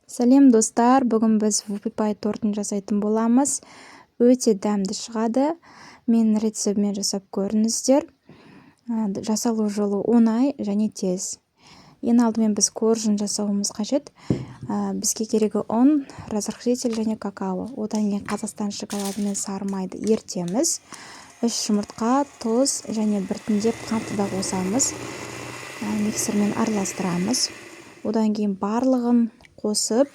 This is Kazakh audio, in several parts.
Сәлем достар, бүгін біз вупи пай тортын жасайтын боламыз. Өте дәмді шығады. Мен рецептімен жасап көріңіздер. Жасалу жолы оңай және тез. Ең алдымен біз коржын жасауымыз қажет. Бізге керегі ұн, разрыхлитель және какао. Одан кейін Қазақстан шоколады мен сары майды ертеміз. 3 жұмыртқа, тұз және біртіндеп қантты да қосамыз. Миксермен араластырамыз. Одан кейін барлығын қосып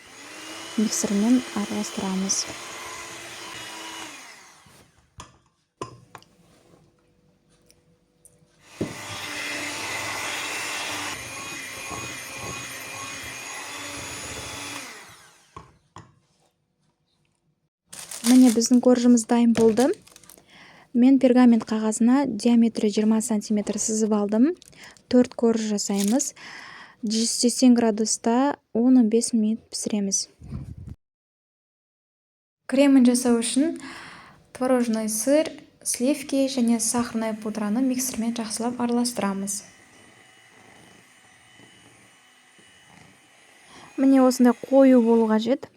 миксермен араластырамыз. Міне біздің коржымыз дайын болды. Мен пергамент қағазына диаметрі 20 см сызып алдым. 4 корж жасаймыз. 180 градуста 15 минут пісіреміз. Кремін жасау үшін творожный сыр, сливки және сахарный пудраны миксермен жақсылап араластырамыз. Міне осындай қою болу қажет.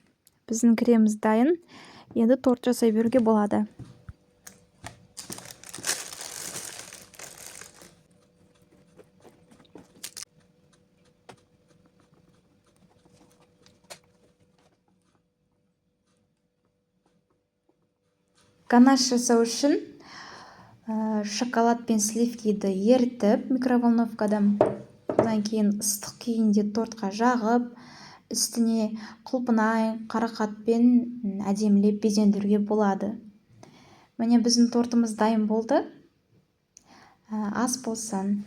Біздің креміміз дайын. Енді торт жасай беруге болады. Ганаш жасау үшін шоколад пен сливкиді ерітіп микроволновкада, одан кейін ыстық күйінде тортқа жағып, үстіне құлпынай, қарақатпен әдемілеп безендіруге болады. Міне біздің тортымыз дайын болды. Ас болсын.